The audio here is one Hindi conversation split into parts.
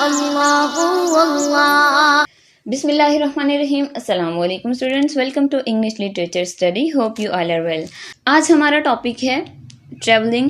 अल्लाहु अल्लाह। बिस्मिल्लाहिर्रहमानिर्रहीम। अस्सलाम वालेकुम students, welcome to English literature study. Hope you all are well. आज हमारा टॉपिक है ट्रैवलिंग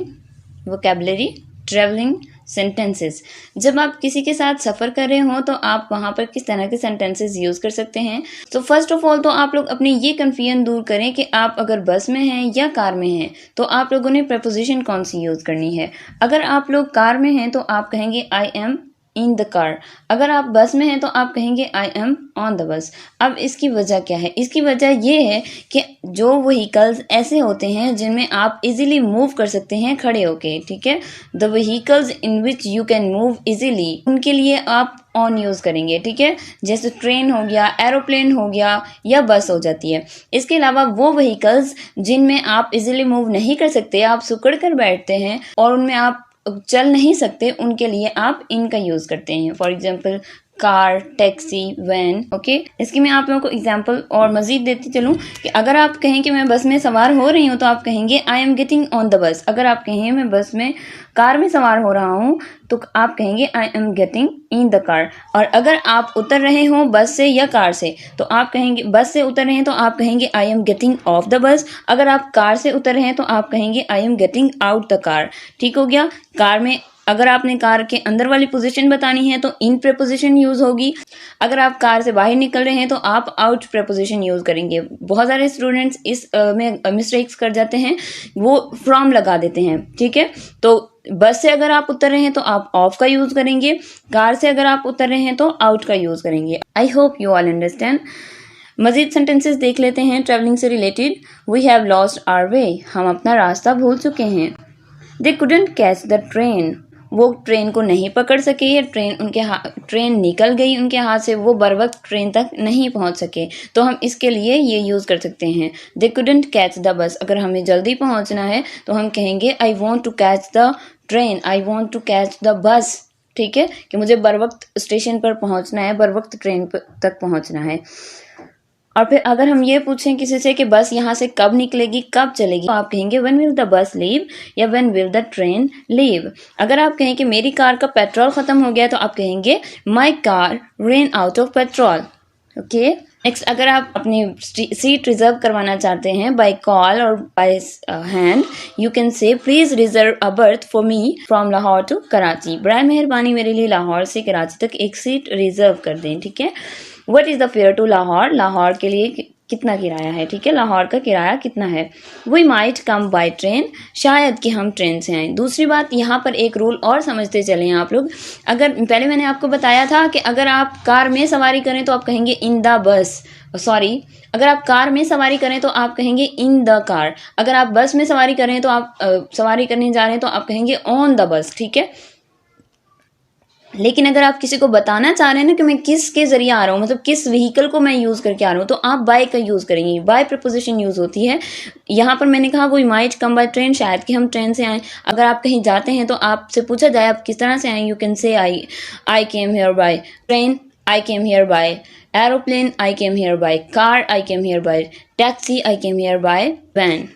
वोकैबुलरी, ट्रैवलिंग सेंटेंसेस। जब आप किसी के साथ सफ़र कर रहे हो तो आप वहाँ पर किस तरह के सेंटेंसेस यूज़ कर सकते हैं। तो फर्स्ट ऑफ ऑल तो आप लोग अपनी ये कन्फ्यूजन दूर करें कि आप अगर बस में हैं या कार में हैं तो आप लोगों ने प्रपोजिशन कौन सी यूज़ करनी है। अगर आप लोग कार में हैं तो आप कहेंगे I am in the car. अगर आप बस में हैं तो आप कहेंगे I am on the bus. अब इसकी वजह क्या है? इसकी वजह ये है कि जो व्हीकल्स ऐसे होते हैं जिनमें आप इजीली मूव कर सकते हैं खड़े होके, ठीक है। The vehicles in which you can move easily, उनके लिए आप ऑन यूज़ करेंगे, ठीक है। जैसे ट्रेन हो गया, एरोप्लेन हो गया या बस हो जाती है। इसके अलावा वो व्हीकल्स जिनमें आप इजीली मूव नहीं कर सकते, आप सिकुड़ कर बैठते हैं और उनमें आप चल नहीं सकते, उनके लिए आप इनका यूज़ करते हैं। For example car, taxi, van. Okay, इसकी मैं आप लोगों को एग्जांपल और मज़ीद देती चलूँ कि अगर आप कहें कि मैं बस में सवार हो रही हूँ तो आप कहेंगे I am getting on the bus. अगर आप कहें मैं बस में कार में सवार हो रहा हूँ तो आप कहेंगे I am getting in the car. और अगर आप उतर रहे हो बस से या कार से तो आप कहेंगे, बस से उतर रहे हैं तो आप कहेंगे I am getting off the bus. अगर आप कार से उतर रहे हैं तो आप कहेंगे I am getting out the car. ठीक हो गया। कार में अगर आपने कार के अंदर वाली पोजीशन बतानी है तो इन प्रेपोजिशन यूज होगी। अगर आप कार से बाहर निकल रहे हैं तो आप आउट प्रेपोजिशन यूज करेंगे। बहुत सारे स्टूडेंट्स इस में मिस्टेक्स कर जाते हैं, वो फ्रॉम लगा देते हैं, ठीक है। तो बस से अगर आप उतर रहे हैं तो आप ऑफ का यूज करेंगे, कार से अगर आप उतर रहे हैं तो आउट का यूज करेंगे। I hope you all understand. मजीद सेंटेंसेस देख लेते हैं ट्रैवलिंग से related. We have lost our way, हम अपना रास्ता भूल चुके हैं। They couldn't catch the train, वो ट्रेन को नहीं पकड़ सके या ट्रेन निकल गई उनके हाथ से, वो बर वक्त ट्रेन तक नहीं पहुंच सके। तो हम इसके लिए ये यूज़ कर सकते हैं दे कुडंट कैच द बस। अगर हमें जल्दी पहुंचना है तो हम कहेंगे I want to catch the train, I want to catch the bus, ठीक है, कि मुझे बर वक्त स्टेशन पर पहुंचना है, बर वक्त ट्रेन तक पहुंचना है। और फिर अगर हम ये पूछें किसी से कि बस यहाँ से कब निकलेगी, कब चलेगी, तो आप कहेंगे when will the bus leave या when will the train leave. अगर आप कहें कि मेरी कार का पेट्रोल खत्म हो गया तो आप कहेंगे my car ran out of petrol. Okay, next अगर आप अपनी सीट रिजर्व करवाना चाहते हैं बाय कॉल और by hand, you can say please reserve a berth for me from Lahore to Karachi. बराए मेहरबानी मेरे लिए लाहौर से कराची तक एक सीट रिजर्व कर दें, ठीक है। What is the fare to Lahore, Lahore के लिए कितना किराया है, ठीक है, लाहौर का किराया कितना है। We might come by train, शायद कि हम ट्रेन से आएँ। दूसरी बात, यहाँ पर एक रूल और समझते चलें आप लोग। अगर पहले मैंने आपको बताया था कि अगर आप कार में सवारी करें तो आप कहेंगे इन द बस, सॉरी, अगर आप कार में सवारी करें तो आप कहेंगे इन द कार। अगर आप बस में सवारी करें तो आप सवारी करने जा रहे हैं तो आप कहेंगे ऑन द बस, ठीक है। लेकिन अगर आप किसी को बताना चाह रहे हैं ना कि मैं किसके जरिए आ रहा हूँ, मतलब किस व्हीकल को मैं यूज़ करके आ रहा हूँ, तो आप बाय का यूज़ करेंगे। बाय प्रपोजिशन यूज़ होती है। यहाँ पर मैंने कहा वो माइट कम बाय ट्रेन, शायद कि हम ट्रेन से आएँ। अगर आप कहीं जाते हैं तो आपसे पूछा जाए आप किस तरह से आए, you can say I came here by train, I came here by aeroplane, I came here by car, I came here by taxi, I came here by van.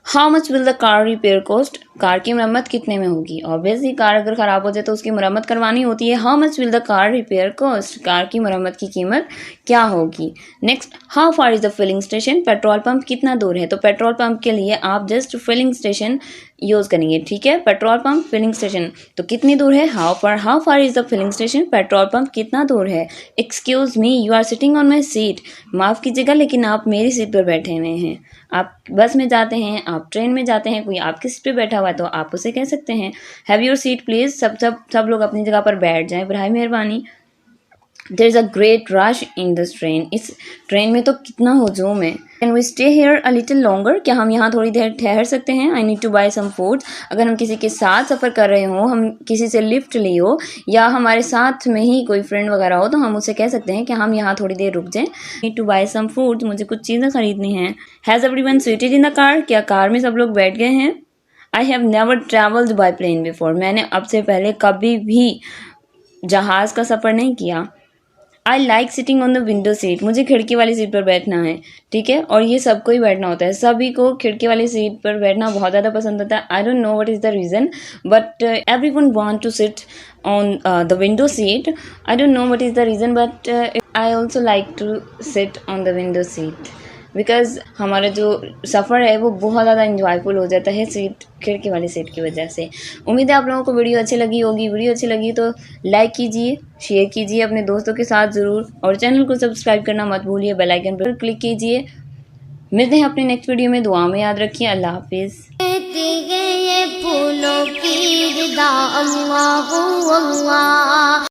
How much will the car repair cost, car की मरम्मत कितने में होगी। ऑब्वियसली कार अगर ख़राब हो जाए तो उसकी मरम्मत करवानी होती है। How much will the car repair cost, car की मरम्मत की कीमत क्या होगी। Next, how far is the filling station, petrol pump कितना दूर है। तो पेट्रोल पंप के लिए आप जस्ट फिलिंग स्टेशन यूज़ करेंगे, ठीक है। पेट्रोल पंप, फिलिंग स्टेशन, तो कितनी दूर है, how far is the filling station, petrol pump कितना दूर है। Excuse me, you are sitting on my seat, माफ़ कीजिएगा लेकिन आप मेरी सीट पर बैठे हुए हैं। आप बस में जाते हैं, आप ट्रेन में जाते हैं, कोई आपकी सीट पे बैठा हुआ है तो आप उसे कह सकते हैं हैव योर सीट प्लीज। सब लोग अपनी जगह पर बैठ जाएं, बराए मेहरबानी। There is a great rush in this train, इस ट्रेन में तो कितना हुजूम है। Can we stay here a little longer, क्या हम यहाँ थोड़ी देर ठहर सकते हैं। I need to buy some food, अगर हम किसी के साथ सफ़र कर रहे हो, हम किसी से लिफ्ट ली हो या हमारे साथ में ही कोई फ्रेंड वगैरह हो तो हम उसे कह सकते हैं कि हम यहाँ थोड़ी देर रुक जाएं। Need to buy some food, मुझे कुछ चीज़ें खरीदनी हैं। Has everyone seated in the car, क्या कार में सब लोग बैठ गए हैं। I have never travelled by plane before, मैंने अब से पहले कभी भी जहाज़ का सफ़र नहीं किया। I like sitting on the window seat, मुझे खिड़की वाली सीट पर बैठना है, ठीक है। और ये सबको ही बैठना होता है, सभी को खिड़की वाली सीट पर बैठना बहुत ज़्यादा पसंद होता है। I don't know what is the reason, but everyone want to sit on the window seat. I don't know what is the reason, but I also like to sit on the window seat because हमारा जो सफ़र है वो बहुत ज़्यादा इंजॉयफुल हो जाता है सीट, खिड़की वाली सीट की वजह से। उम्मीद है आप लोगों को वीडियो अच्छी लगी होगी। वीडियो अच्छी लगी तो लाइक कीजिए, शेयर कीजिए अपने दोस्तों के साथ ज़रूर, और चैनल को सब्सक्राइब करना मत भूलिए, बेल आइकन पर क्लिक कीजिए। मिलते हैं अपने नेक्स्ट वीडियो में, दुआ में याद रखिए। अल्लाह हाफिज़। ये फूलों की विदा, अल्लाह अल्लाह।